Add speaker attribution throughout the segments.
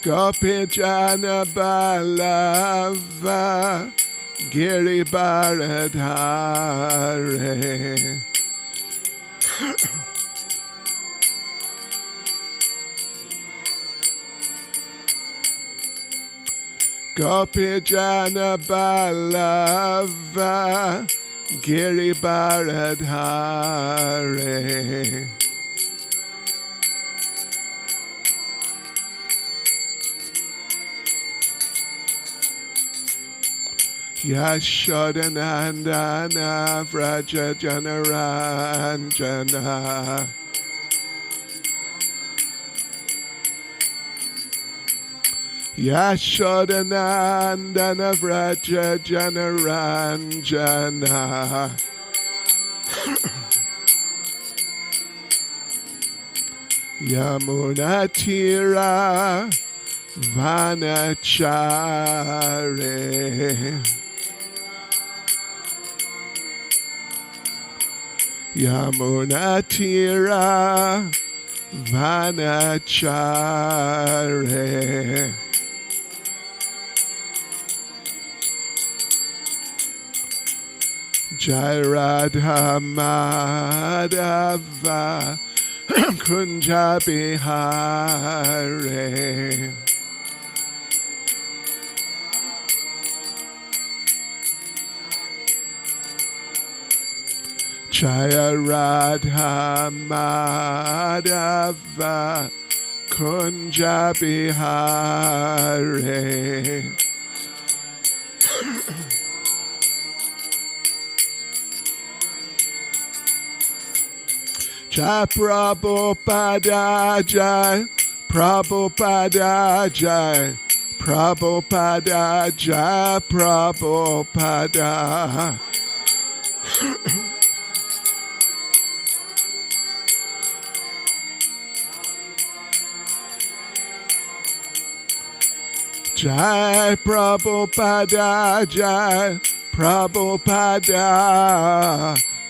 Speaker 1: Gopi Jana Balava Giri Baradhare. Gopi Jana Balava Giri Baradhare. Yashodanandana Vraja Janaranjana. Yashodanandana Vraja Janaranjana. Yamunatira Vanachare. Yamunatira Vanachare. Jai Radha Madhava Kunja Bihare. Jaya Radha Madhava Kunja Bihare. Jai Prabhupada Jai, Prabhupada Jai, Prabhupada Jai, Prabhupada. Jai Prabhupada Jai, Prabhupada.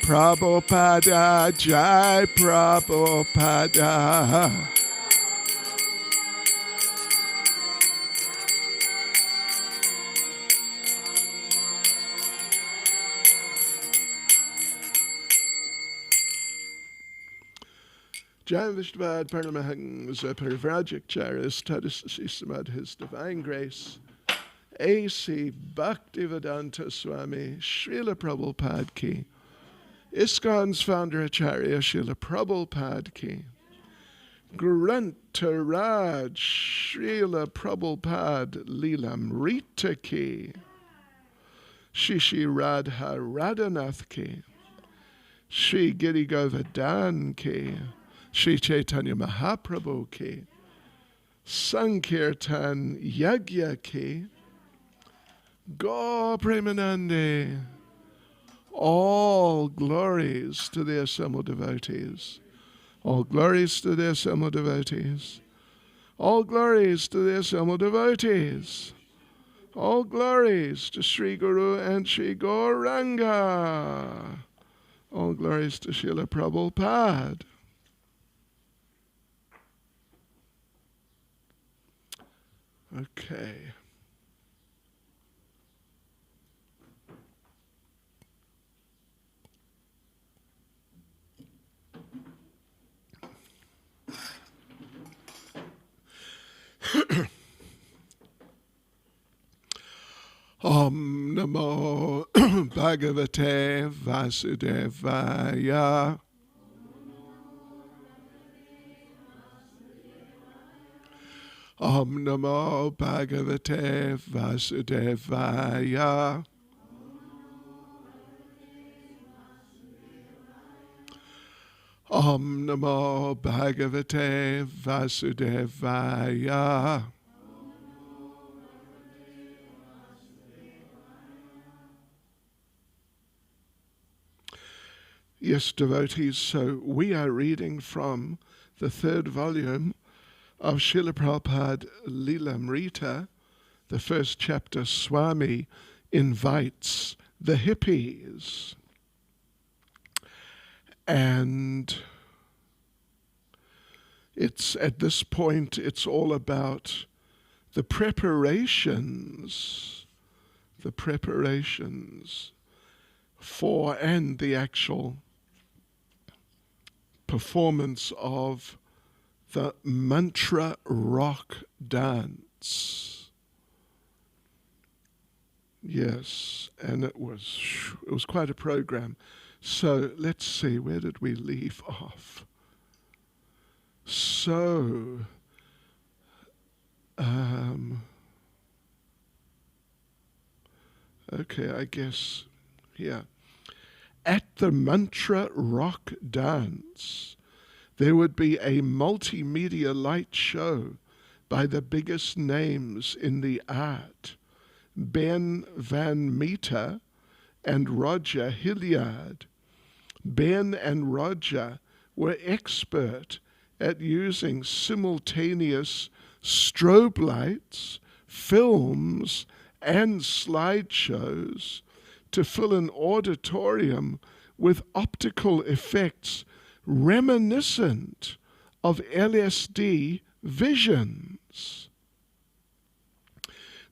Speaker 1: Prabhupada Jai, Prabhupada. Jai Vishnavad Paramahansa Parivrajacharya Tadasasisamad His Divine Grace A.C. Bhaktivedanta Swami Srila Prabhupada Ki. ISKCON's founder Acharya Srila Prabhupada Ki. Grantharaj Srila Prabhupada-lilamrita Ki. Shishi Radha Radhanath Ki. Shri Giri Govardhan Ki. Shri Chaitanya Mahaprabhu Ki. Sankirtan Yagya Ki. Gaur Premanande. All glories to the assembled devotees. All glories to the assembled devotees. All glories to the assembled devotees. All glories to Sri Guru and Sri Gauranga. All glories to Srila Prabhupada. Okay. Om Namo Bhagavate Vasudevaya. Om Namo Bhagavate Vasudevaya. Om Namo Bhagavate Vasudevaya. Yes, devotees, so we are reading from the third volume of Srila Prabhupada-lilamrita, the first chapter. Swami invites the hippies. And it's at this point, it's all about the preparations for and the actual performance of the mantra rock dance. Yes, and it was quite a program. So let's see, where did we leave off? So, okay, I guess, yeah. At the mantra rock dance, there would be a multimedia light show by the biggest names in the art, Ben Van Meter and Roger Hilliard. Ben and Roger were expert at using simultaneous strobe lights, films, and slideshows to fill an auditorium with optical effects reminiscent of LSD visions.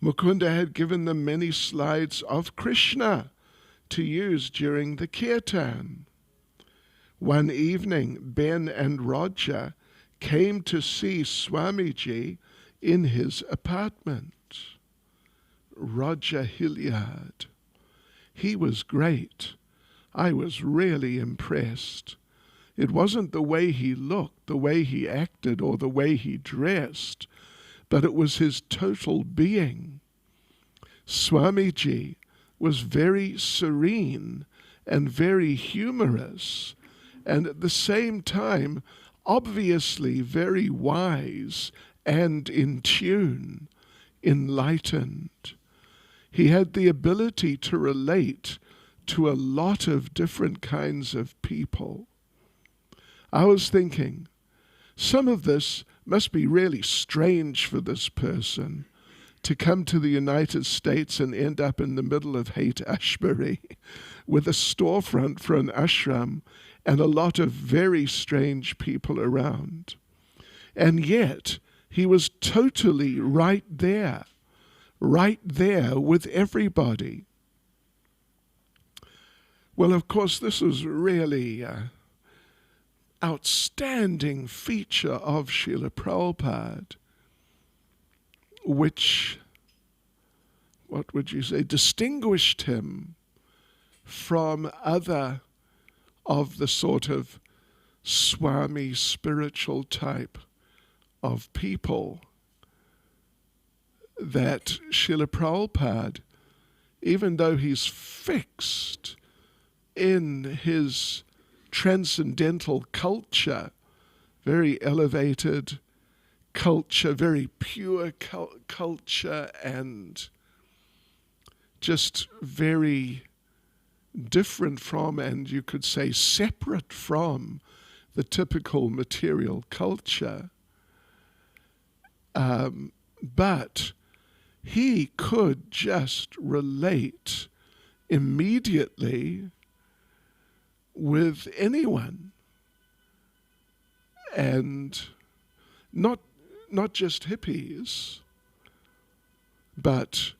Speaker 1: Mukunda had given them many slides of Krishna to use during the kirtan. One evening, Ben and Roger came to see Swamiji in his apartment. Roger Hilliard. He was great. I was really impressed. It wasn't the way he looked, the way he acted, or the way he dressed, but it was his total being. Swamiji was very serene and very humorous, and at the same time, obviously very wise and in tune, enlightened. He had the ability to relate to a lot of different kinds of people. I was thinking, some of this must be really strange for this person to come to the United States and end up in the middle of Haight-Ashbury with a storefront for an ashram and a lot of very strange people around. And yet, he was totally right there with everybody. Well, of course, this was really an outstanding feature of Srila Prabhupada, which, what would you say, distinguished him from other of the sort of Swami spiritual type of people that Srila Prabhupada, even though he's fixed in his transcendental culture, very elevated culture, very pure culture, and just very different from, and you could say separate from, the typical material culture. But he could just relate immediately with anyone, and not just hippies, but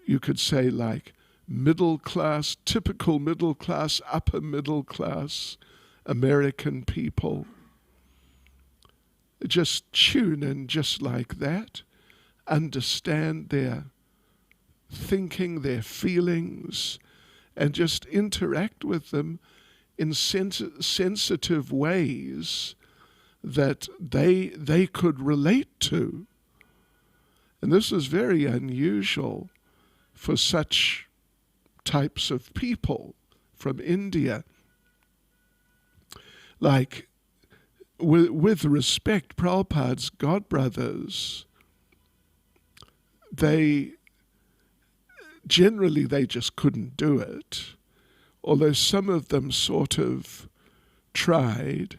Speaker 1: you could say like middle class, typical middle class, upper middle class American people. Just tune in just like that, understand their thinking, their feelings, and just interact with them in sensitive ways that they could relate to. And this is very unusual for such types of people from India. Like, with respect, Prabhupada's godbrothers, they just couldn't do it, although some of them sort of tried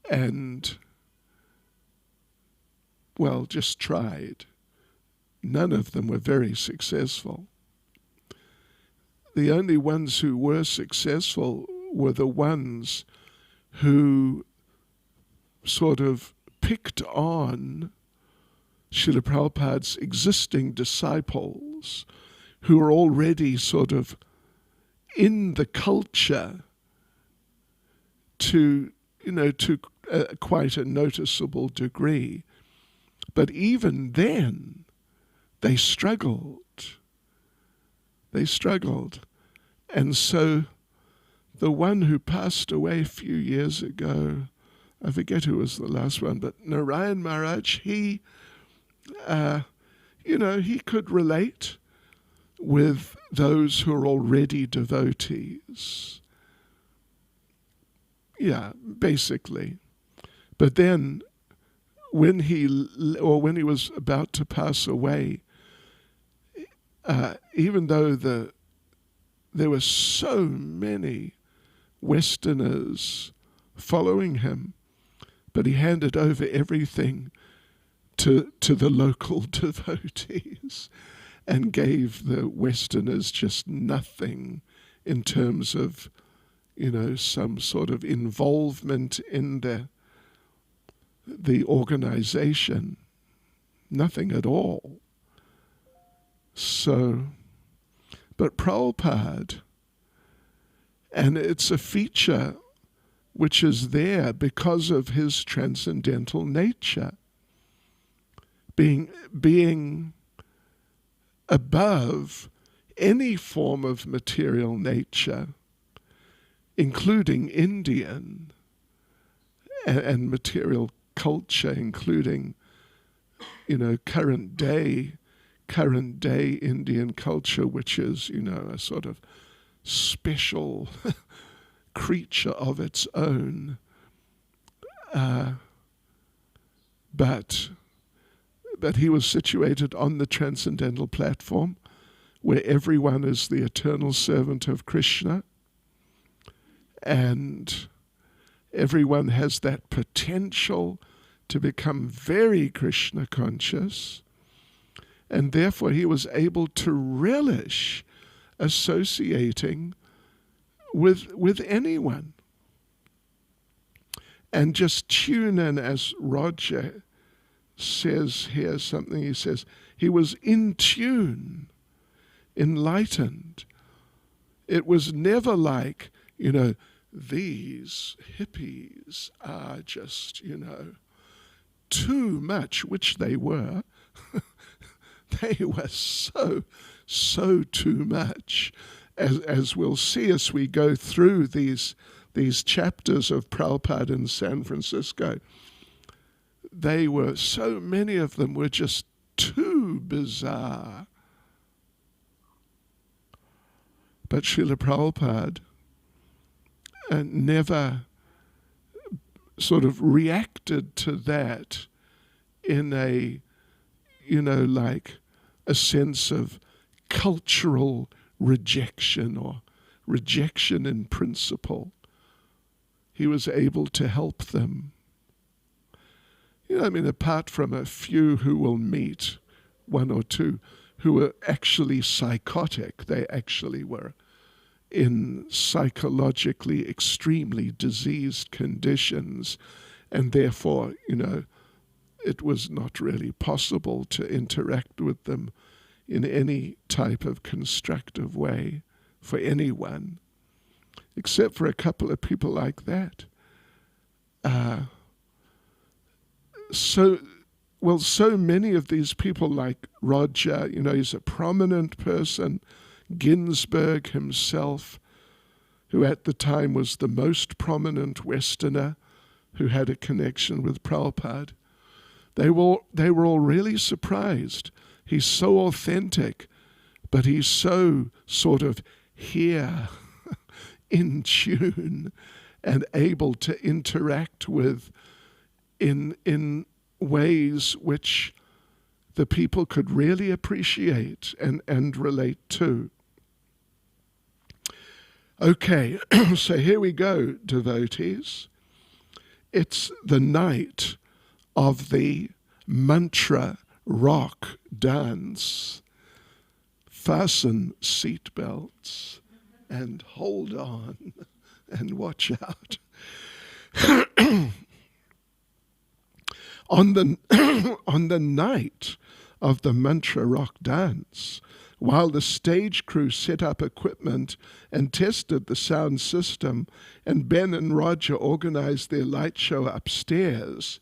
Speaker 1: and, well, just tried. None of them were very successful. The only ones who were successful were the ones who sort of picked on Srila Prabhupada's existing disciples who are already sort of in the culture to quite a noticeable degree. But even then, they struggled. They struggled. And so the one who passed away a few years ago, I forget who was the last one, but Narayan Maharaj, he could relate with those who are already devotees. Yeah, basically. But then when he was about to pass away, even though there were so many Westerners following him, but he handed over everything to the local devotees and gave the Westerners just nothing in terms of, some sort of involvement in the organization. Nothing at all. So, but Prabhupada, and it's a feature which is there because of his transcendental nature, being above any form of material nature, including Indian and material culture, including, current day Indian culture, which is, a sort of special creature of its own. But he was situated on the transcendental platform where everyone is the eternal servant of Krishna, and everyone has that potential to become very Krishna conscious, and therefore he was able to relish associating with anyone and just tune in, as Roger says here something, he says, he was in tune, enlightened. It was never like, these hippies are just, too much, which they were. They were so too much. As we'll see as we go through these chapters of Prabhupada in San Francisco, so many of them were just too bizarre. But Srila Prabhupada never sort of reacted to that in a, like a sense of cultural rejection or rejection in principle. He was able to help them. Apart from a few who will meet, one or two, who were actually psychotic, they actually were in psychologically extremely diseased conditions, and therefore, it was not really possible to interact with them in any type of constructive way for anyone, except for a couple of people like that. So many of these people, like Roger, he's a prominent person, Ginsberg himself, who at the time was the most prominent Westerner who had a connection with Prabhupada. They were all really surprised. He's so authentic, but he's so sort of here, in tune, and able to interact with in ways which the people could really appreciate and relate to. Okay, so here we go, devotees. It's the night of the mantra rock dance. Fasten seatbelts and hold on and watch out. On the on the night of the mantra rock dance, while the stage crew set up equipment and tested the sound system, and Ben and Roger organized their light show upstairs,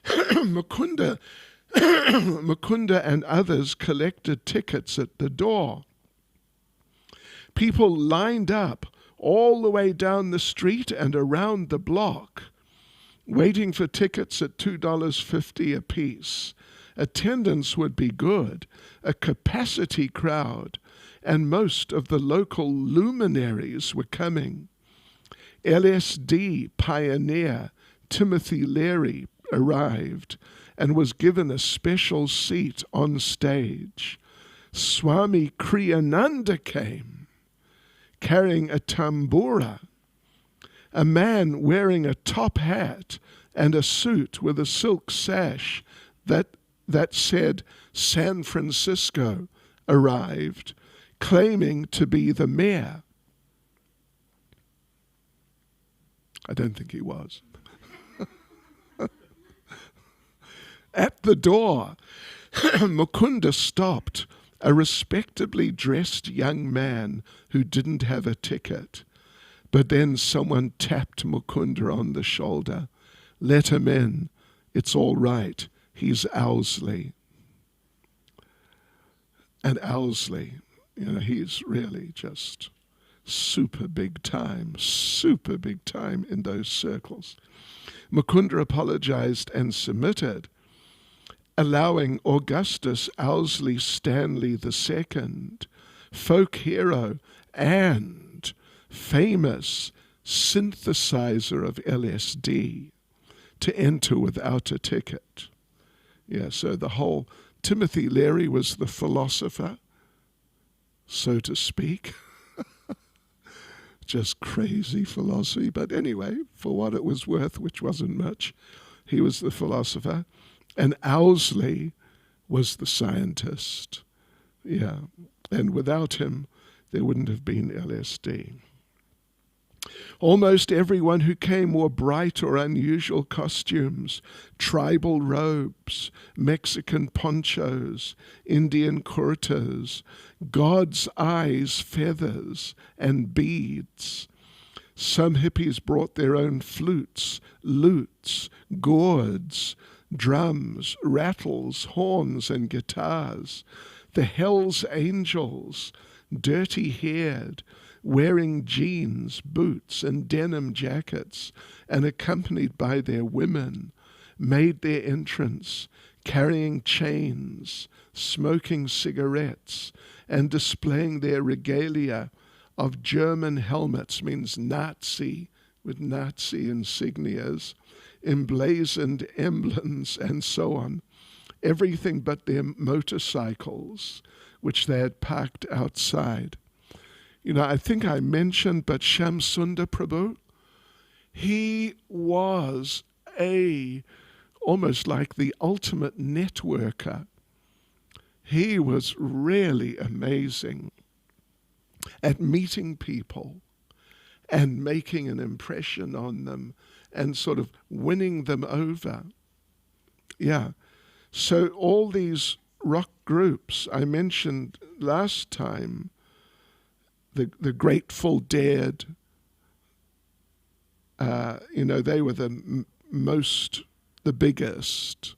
Speaker 1: Mukunda and others collected tickets at the door. People lined up all the way down the street and around the block, waiting for tickets at $2.50 apiece. Attendance would be good, a capacity crowd, and most of the local luminaries were coming. LSD pioneer Timothy Leary arrived and was given a special seat on stage. Swami Kriyananda came, carrying a tambura. A man wearing a top hat and a suit with a silk sash that said San Francisco arrived, claiming to be the mayor. I don't think he was. At the door, Mukunda stopped a respectably dressed young man who didn't have a ticket. But then someone tapped Mukunda on the shoulder. Let him in. It's all right. He's Owsley. And Owsley, he's really just super big time in those circles. Mukunda apologized and submitted, allowing Augustus Owsley Stanley II, folk hero and famous synthesizer of LSD, to enter without a ticket. Yeah, so the whole Timothy Leary was the philosopher, so to speak. Just crazy philosophy. But anyway, for what it was worth, which wasn't much, he was the philosopher. And Owsley was the scientist. Yeah, and without him, there wouldn't have been LSD. Almost everyone who came wore bright or unusual costumes, tribal robes, Mexican ponchos, Indian kurtas, God's eyes feathers, and beads. Some hippies brought their own flutes, lutes, gourds, drums, rattles, horns, and guitars. The Hell's Angels, dirty-haired, wearing jeans, boots, and denim jackets, and accompanied by their women, made their entrance, carrying chains, smoking cigarettes, and displaying their regalia of German helmets, means Nazi, with Nazi insignias, emblazoned emblems, and so on. Everything but their motorcycles, which they had parked outside. I think I mentioned, but Shamsundar Prabhu, he was almost like the ultimate networker. He was really amazing at meeting people and making an impression on them and sort of winning them over. Yeah. So all these rock groups I mentioned last time, the Grateful Dead, they were the biggest.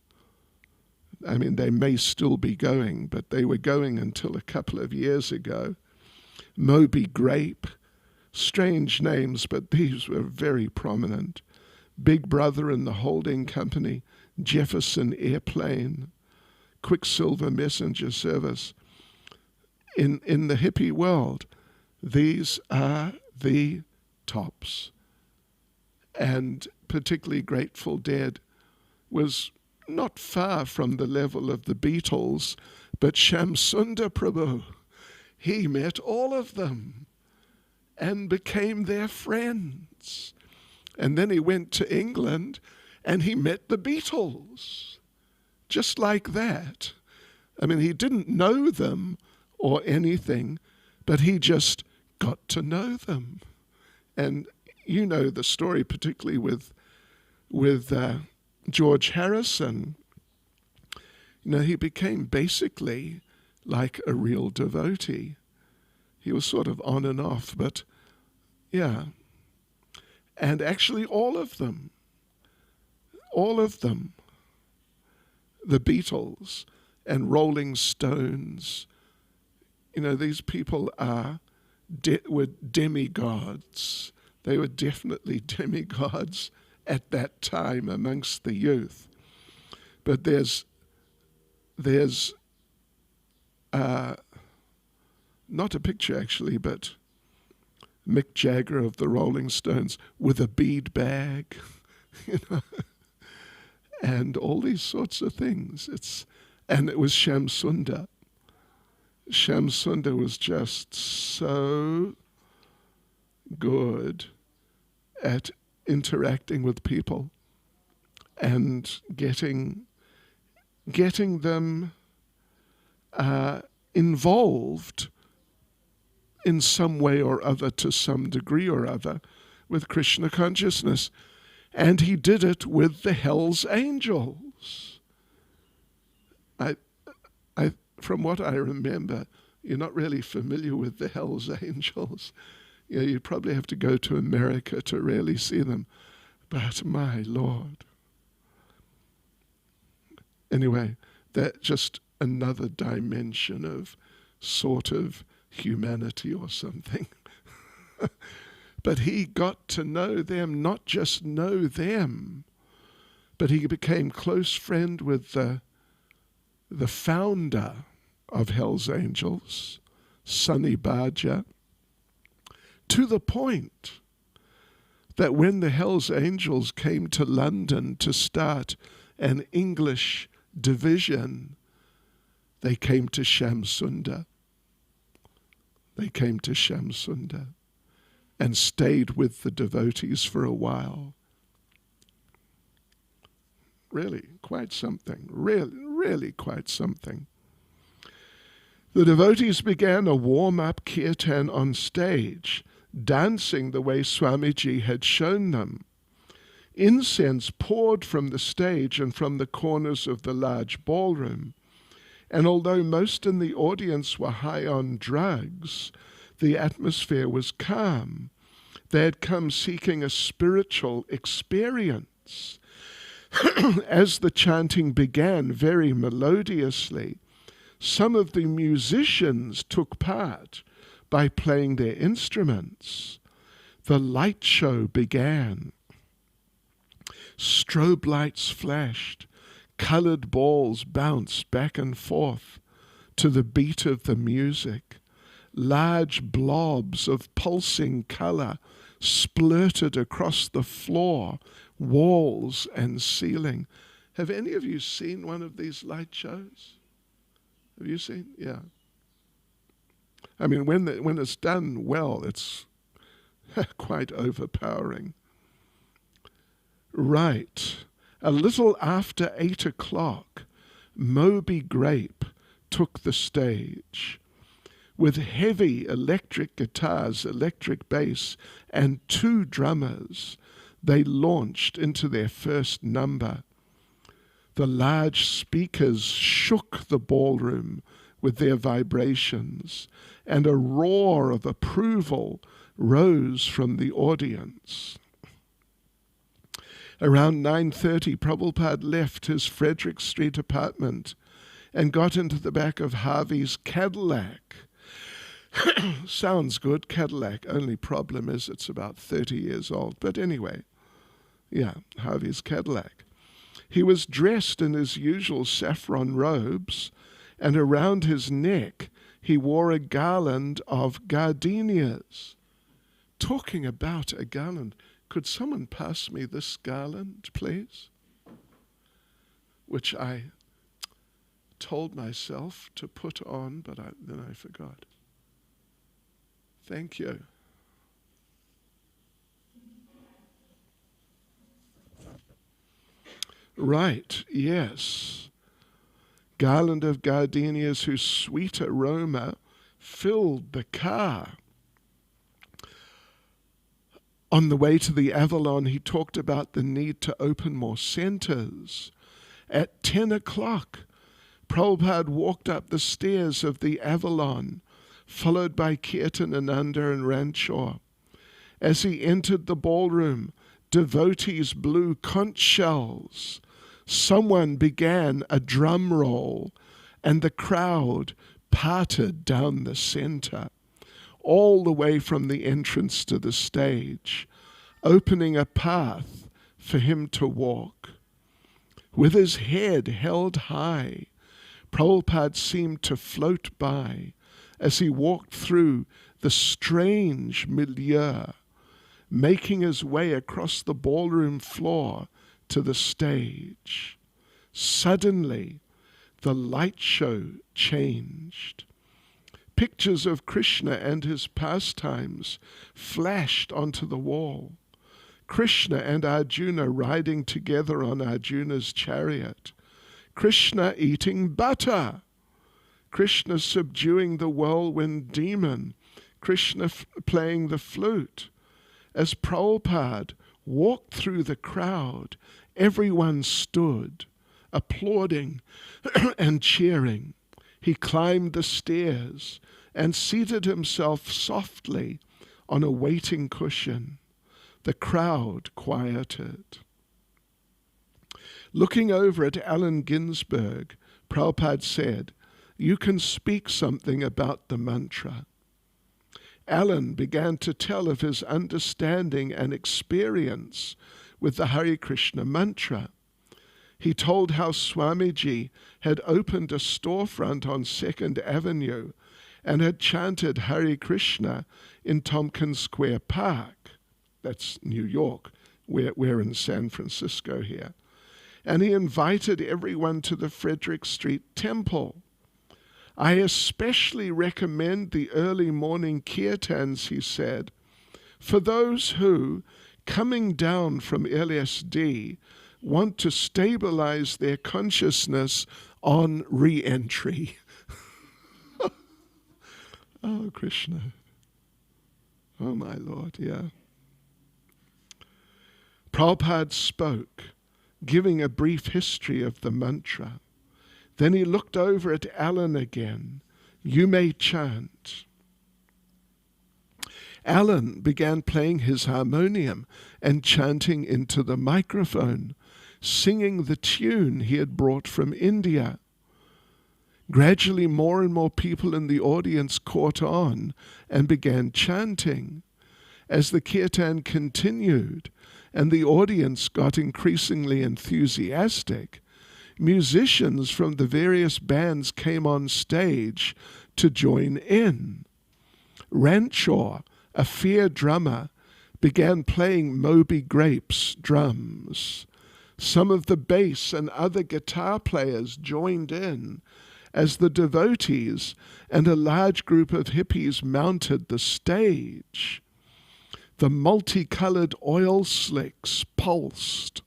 Speaker 1: I mean, they may still be going, but they were going until a couple of years ago. Moby Grape, strange names, but these were very prominent. Big Brother and the Holding Company, Jefferson Airplane, Quicksilver Messenger Service. In the hippie world, these are the tops. And particularly Grateful Dead was not far from the level of the Beatles, but Shamsundar Prabhu, he met all of them and became their friends. And then he went to England and he met the Beatles, just like that. I mean, he didn't know them or anything, but he just got to know them. And you know the story, particularly with George Harrison, he became basically like a real devotee. He was sort of on and off, but yeah. And actually all of them, the Beatles and Rolling Stones, these people were demigods. They were definitely demigods at that time amongst the youth. But there's not a picture actually, but Mick Jagger of the Rolling Stones with a bead bag, and all these sorts of things. And it was Shyam Sundar. Shyam Sundar was just so good at interacting with people and getting them involved in some way or other, to some degree or other, with Krishna consciousness. And he did it with the Hells Angels. From what I remember, you're not really familiar with the Hells Angels. You probably have to go to America to really see them. But my Lord. Anyway, that's just another dimension of sort of humanity or something. But he got to know them, not just know them, but he became close friend with the founder of Hell's Angels, Sonny Baja, to the point that when the Hell's Angels came to London to start an English division, they came to Shyam Sundar. They came to Shyam Sundar and stayed with the devotees for a while. Really, quite something. Really quite something. The devotees began a warm-up kirtan on stage, dancing the way Swamiji had shown them. Incense poured from the stage and from the corners of the large ballroom. And although most in the audience were high on drugs, the atmosphere was calm. They had come seeking a spiritual experience. As the chanting began very melodiously, some of the musicians took part by playing their instruments. The light show began. Strobe lights flashed. Colored balls bounced back and forth to the beat of the music. Large blobs of pulsing color splurted across the floor, walls, and ceiling. Have any of you seen one of these light shows? Have you seen? Yeah. I mean, when it's done well, it's quite overpowering. Right. A little after 8 o'clock, Moby Grape took the stage. With heavy electric guitars, electric bass, and 2 drummers, they launched into their first number. The large speakers shook the ballroom with their vibrations, and a roar of approval rose from the audience. Around 9:30, Prabhupada left his Frederick Street apartment and got into the back of Harvey's Cadillac. Sounds good, Cadillac. Only problem is it's about 30 years old. But anyway, yeah, Harvey's Cadillac. He was dressed in his usual saffron robes, and around his neck he wore a garland of gardenias. Talking about a garland, could someone pass me this garland, please? Which I told myself to put on, but then I forgot. Thank you. Right, yes. Garland of gardenias whose sweet aroma filled the car. On the way to the Avalon, he talked about the need to open more centers. At 10 o'clock, Prabhupada walked up the stairs of the Avalon, followed by Kirtanananda and Ranchor. As he entered the ballroom, devotees blew conch shells. Someone began a drum roll, and the crowd parted down the center, all the way from the entrance to the stage, opening a path for him to walk. With his head held high, Prabhupada seemed to float by as he walked through the strange milieu, making his way across the ballroom floor to the stage. Suddenly, the light show changed. Pictures of Krishna and his pastimes flashed onto the wall. Krishna and Arjuna riding together on Arjuna's chariot. Krishna eating butter. Krishna subduing the whirlwind demon. Krishna playing the flute. As Prabhupada walked through the crowd, everyone stood, applauding and cheering. He climbed the stairs and seated himself softly on a waiting cushion. The crowd quieted. Looking over at Allen Ginsberg, Prabhupada said, "You can speak something about the mantra." Allen began to tell of his understanding and experience with the Hare Krishna mantra. He told how Swamiji had opened a storefront on 2nd Avenue and had chanted Hare Krishna in Tompkins Square Park. That's New York. We're in San Francisco here. And he invited everyone to the Frederick Street Temple. "I especially recommend the early morning kirtans," he said, "for those who, coming down from LSD, want to stabilize their consciousness on re-entry." Oh, Krishna. Oh, my Lord, yeah. Prabhupada spoke, giving a brief history of the mantra. Then he looked over at Alan again. "You may chant." Alan began playing his harmonium and chanting into the microphone, singing the tune he had brought from India. Gradually, more and more people in the audience caught on and began chanting. As the kirtan continued and the audience got increasingly enthusiastic, musicians from the various bands came on stage to join in. Ranchor, a fair drummer, began playing Moby Grape's drums. Some of the bass and other guitar players joined in as the devotees and a large group of hippies mounted the stage. The multicolored oil slicks pulsed,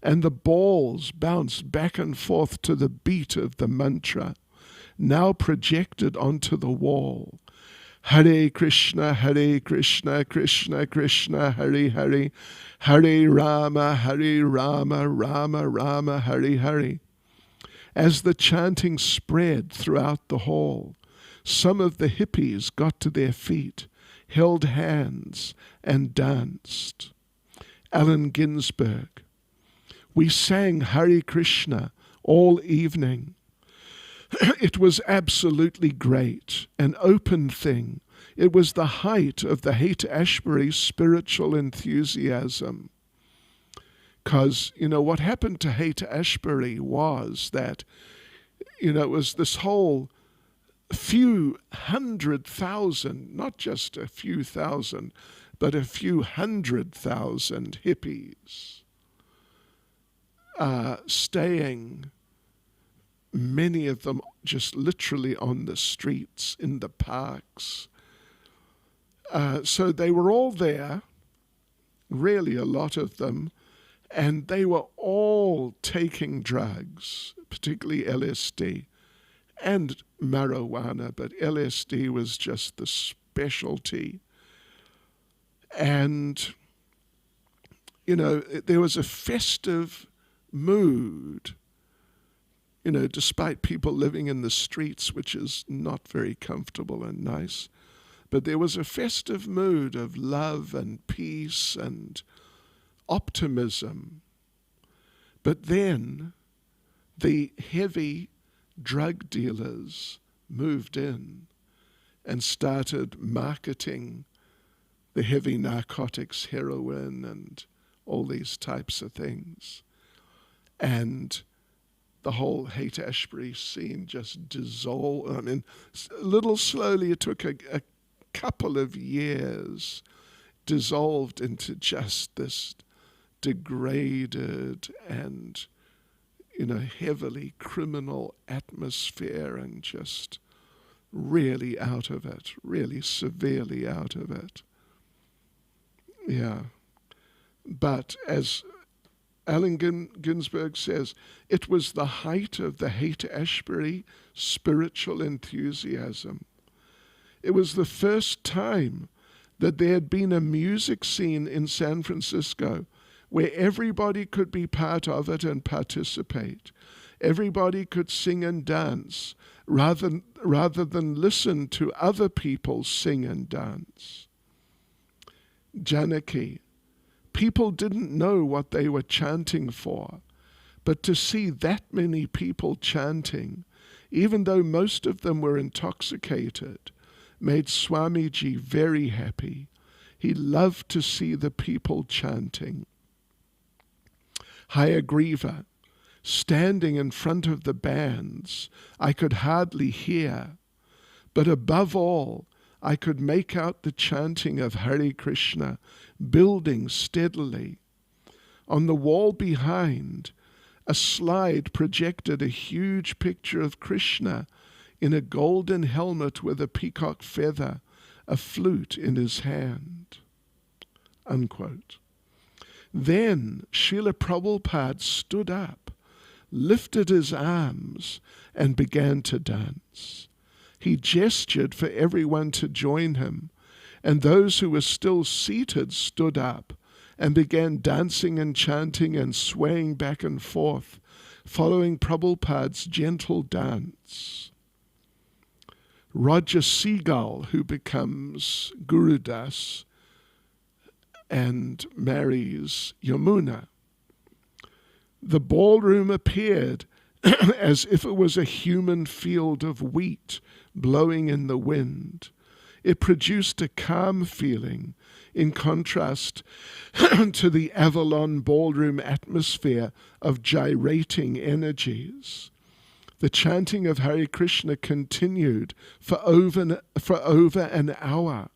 Speaker 1: and the balls bounced back and forth to the beat of the mantra, now projected onto the wall. Hare Krishna, Krishna Krishna, Hare Hare, Hare Rama, Rama Rama, Hare Hare. As the chanting spread throughout the hall, some of the hippies got to their feet, held hands, and danced. Allen Ginsberg: "We sang Hare Krishna all evening. It was absolutely great, an open thing. It was the height of the Haight-Ashbury spiritual enthusiasm." Because, what happened to Haight-Ashbury was that, it was this whole few 100,000, not just a few thousand, but a few 100,000 hippies staying, many of them just literally on the streets, in the parks. So they were all there, really a lot of them, and they were all taking drugs, particularly LSD and marijuana, but LSD was just the specialty. And there was a festive mood, despite people living in the streets, which is not very comfortable and nice. But there was a festive mood of love and peace and optimism. But then the heavy drug dealers moved in and started marketing the heavy narcotics, heroin, and all these types of things. And the whole Haight-Ashbury scene just dissolved. I mean, a little slowly, it took a couple of years, dissolved into just this degraded and, heavily criminal atmosphere, and just really out of it, really severely out of it. Yeah. But as Allen Ginsberg says, it was the height of the Haight-Ashbury spiritual enthusiasm. It was the first time that there had been a music scene in San Francisco where everybody could be part of it and participate. Everybody could sing and dance rather than listen to other people sing and dance. Janaki, people didn't know what they were chanting for, but to see that many people chanting, even though most of them were intoxicated, made Swamiji very happy. He loved to see the people chanting. Hayagriva, standing in front of the bands, I could hardly hear, but above all, I could make out the chanting of Hare Krishna building steadily. On the wall behind, a slide projected a huge picture of Krishna in a golden helmet with a peacock feather, a flute in his hand." Unquote. Then Srila Prabhupada stood up, lifted his arms, and began to dance. He gestured for everyone to join him, and those who were still seated stood up and began dancing and chanting and swaying back and forth, following Prabhupada's gentle dance. Roger Seagull, who becomes Guru Das and marries Yamuna. The ballroom appeared as if it was a human field of wheat blowing in the wind. It produced a calm feeling in contrast to the Avalon ballroom atmosphere of gyrating energies. The chanting of Hare Krishna continued for over an hour,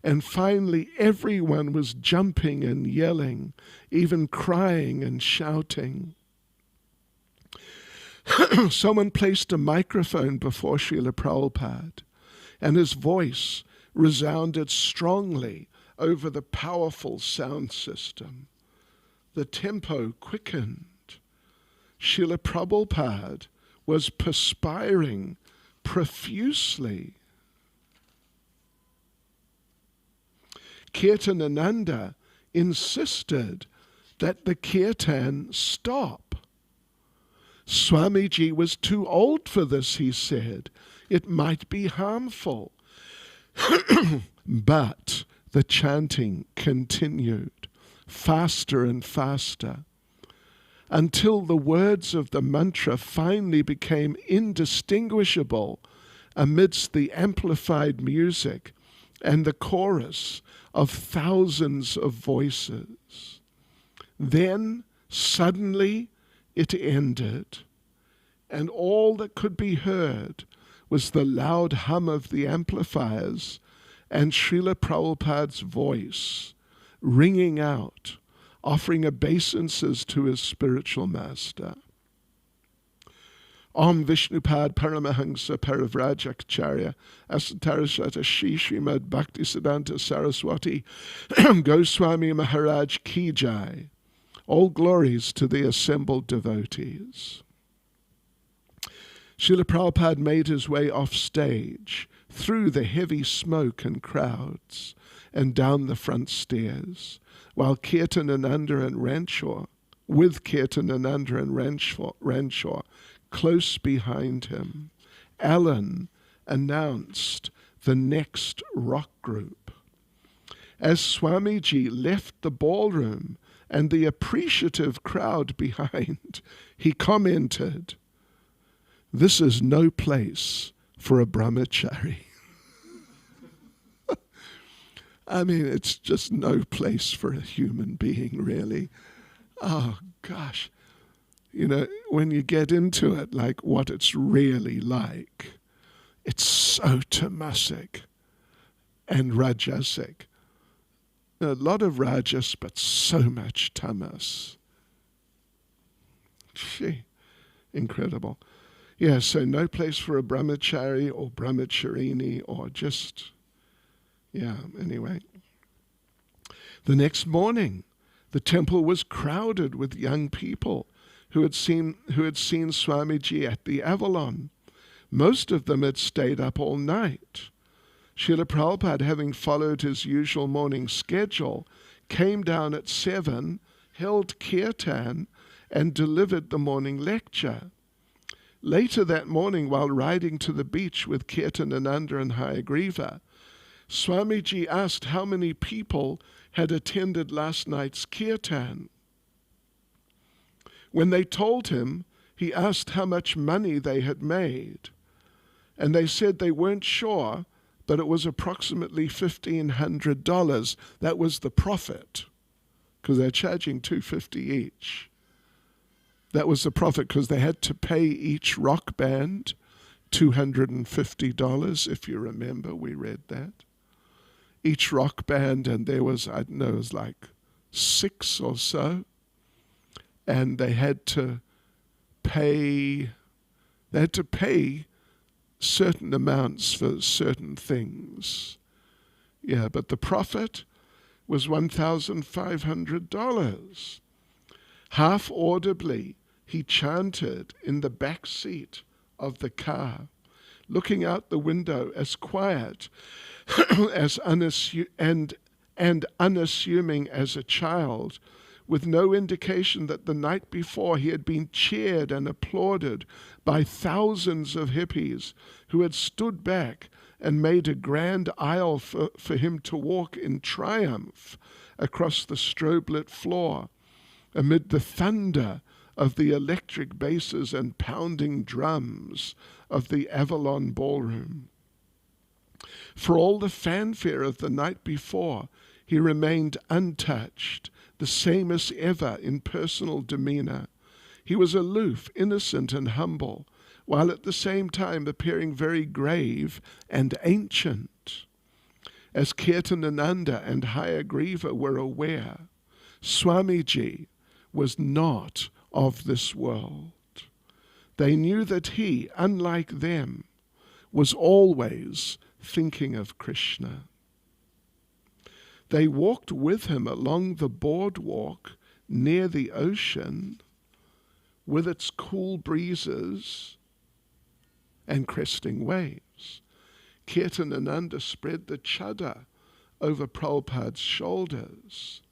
Speaker 1: and finally everyone was jumping and yelling, even crying and shouting. Someone placed a microphone before Srila Prabhupada, and his voice resounded strongly over the powerful sound system. The tempo quickened. Srila Prabhupada was perspiring profusely. Kirtanananda insisted that the kirtan stop. Swamiji was too old for this, he said. It might be harmful. But the chanting continued, faster and faster, until the words of the mantra finally became indistinguishable amidst the amplified music and the chorus of thousands of voices. Then, suddenly, it ended, and all that could be heard was the loud hum of the amplifiers and Srila Prabhupada's voice ringing out, offering obeisances to his spiritual master. Om Vishnupad Paramahansa Paravrajakacharya Asatarasata Shri Srimad Bhaktisiddhanta Saraswati Goswami Maharaj Ki Jai. All glories to the assembled devotees. Srila Prabhupada made his way off stage through the heavy smoke and crowds and down the front stairs, while Kirtanananda and Ranshaw, Ranshaw, close behind him, Alan announced the next rock group. As Swamiji left the ballroom and the appreciative crowd behind, he commented, "This is no place for a brahmachari." I mean, it's just no place for a human being, really. Oh, gosh. You know, when you get into it, like what it's really like, it's so tamasic and rajasic. A lot of rajas, but so much tamas. Gee, incredible. Yeah, so no place for a brahmachari or brahmacharini or just, yeah, anyway. The next morning, the temple was crowded with young people who had seen Swamiji at the Avalon. Most of them had stayed up all night. Srila Prabhupada, having followed his usual morning schedule, came down at 7, held kirtan, and delivered the morning lecture. Later that morning, while riding to the beach with Kirtanananda and Hayagriva, Swamiji asked how many people had attended last night's kirtan. When they told him, he asked how much money they had made, and they said they weren't sure, but it was approximately $1,500. That was the profit, because they're charging $250 each. That was the profit, because they had to pay each rock band $250, if you remember, we read that. Each rock band, and there was, I don't know, it was like 6 or so, and they had to pay certain amounts for certain things. Yeah, but the profit was $1,500. Half audibly, he chanted in the back seat of the car, looking out the window as quiet as unassuming as a child, with no indication that the night before he had been cheered and applauded by thousands of hippies who had stood back and made a grand aisle for him to walk in triumph across the strobe-lit floor amid the thunder of the electric basses and pounding drums of the Avalon ballroom. For all the fanfare of the night before, he remained untouched, the same as ever in personal demeanor. He was aloof, innocent, and humble, while at the same time appearing very grave and ancient. As Kirtanananda and Hayagriva were aware, Swamiji was not of this world. They knew that he, unlike them, was always thinking of Krishna. They walked with him along the boardwalk near the ocean with its cool breezes and cresting waves. Kirtanananda spread the chadar over Prabhupada's shoulders.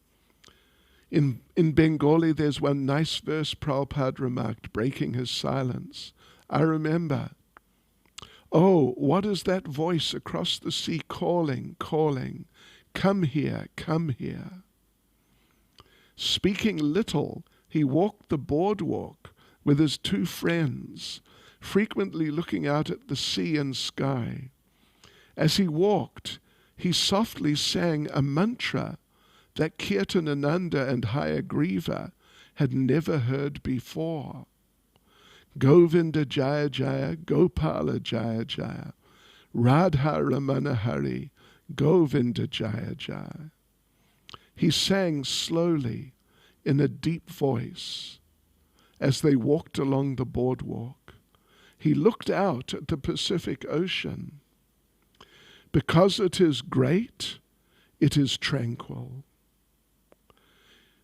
Speaker 1: In Bengali, there's one nice verse Prabhupada remarked, breaking his silence. I remember, "Oh, what is that voice across the sea calling, calling? Come here, come here." Speaking little, he walked the boardwalk with his 2 friends, frequently looking out at the sea and sky. As he walked, he softly sang a mantra that Kirtanananda and Hayagriva had never heard before. Govinda Jaya Jaya, Gopala Jaya Jaya, Radha Ramana Hari, Govinda Jaya Jaya. He sang slowly in a deep voice as they walked along the boardwalk. He looked out at the Pacific Ocean. Because it is great, it is tranquil.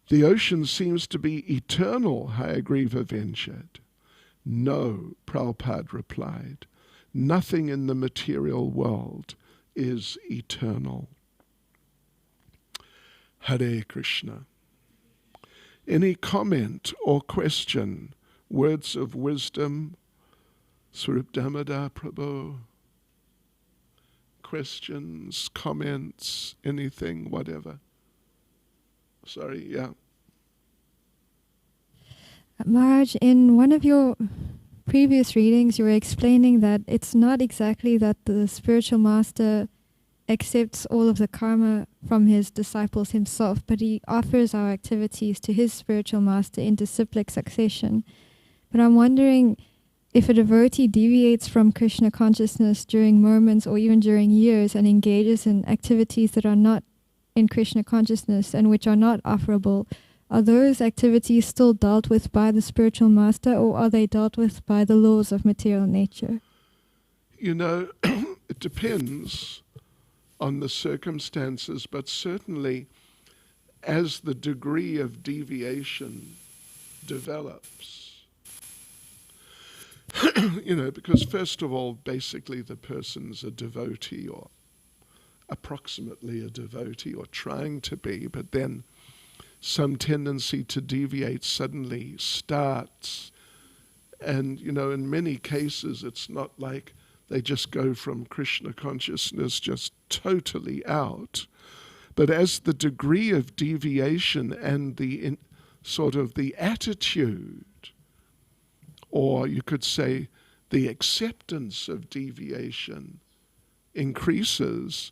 Speaker 1: The ocean seems to be eternal, Hayagriva ventured. No, Prabhupada replied, nothing in the material world is eternal. Hare Krishna. Any comment or question, words of wisdom, Swarup Damodar Prabhu? Questions, comments, anything, whatever. Sorry, yeah.
Speaker 2: Maharaj, in one of your previous readings, you were explaining that it's not exactly that the spiritual master accepts all of the karma from his disciples himself, but he offers our activities to his spiritual master in disciplic succession. But I'm wondering if a devotee deviates from Krishna consciousness during moments or even during years and engages in activities that are not in Krishna consciousness and which are not offerable, are those activities still dealt with by the spiritual master, or are they dealt with by the laws of material nature?
Speaker 1: You know, it depends on the circumstances, but certainly as the degree of deviation develops, you know, because first of all, basically the person's a devotee or approximately a devotee or trying to be, but then some tendency to deviate suddenly starts. And, you know, in many cases, it's not like they just go from Krishna consciousness just totally out. But as the degree of deviation and the sort of the attitude, or you could say the acceptance of deviation increases,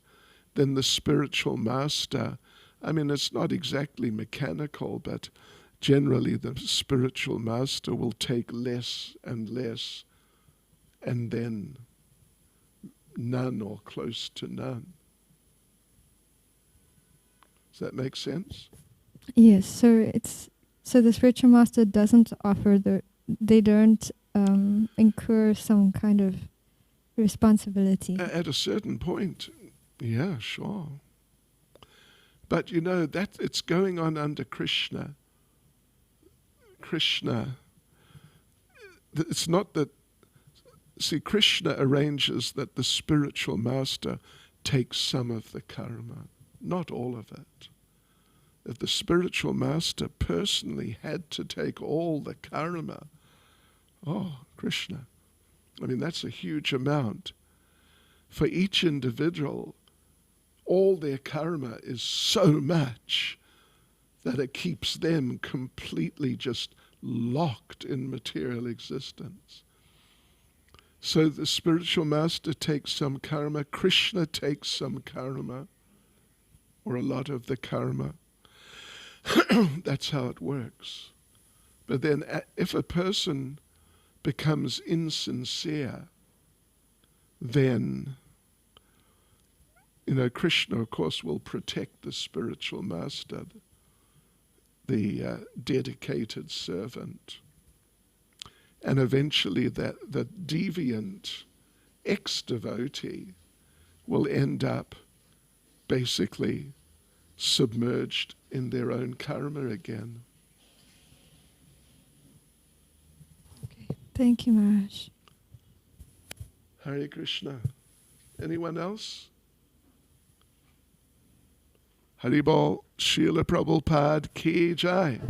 Speaker 1: then the spiritual master, I mean, it's not exactly mechanical, but generally the spiritual master will take less and less, and then none or close to none. Does that make sense?
Speaker 2: Yes, so the spiritual master doesn't offer they don't incur some kind of responsibility.
Speaker 1: At a certain point, yeah, sure. But you know, that it's going on under Krishna. It's not that, see, Krishna arranges that the spiritual master takes some of the karma, not all of it. If the spiritual master personally had to take all the karma, oh, Krishna, I mean, that's a huge amount. For each individual, all their karma is so much that it keeps them completely just locked in material existence. So the spiritual master takes some karma, Krishna takes some karma, or a lot of the karma. That's how it works. But then if a person becomes insincere, then, you know, Krishna, of course, will protect the spiritual master, the dedicated servant. And eventually the deviant ex-devotee will end up basically submerged in their own karma again.
Speaker 2: Okay. Thank you, Maharaj.
Speaker 1: Hare Krishna. Anyone else? Haribol, Srila Prabhupada ki jai.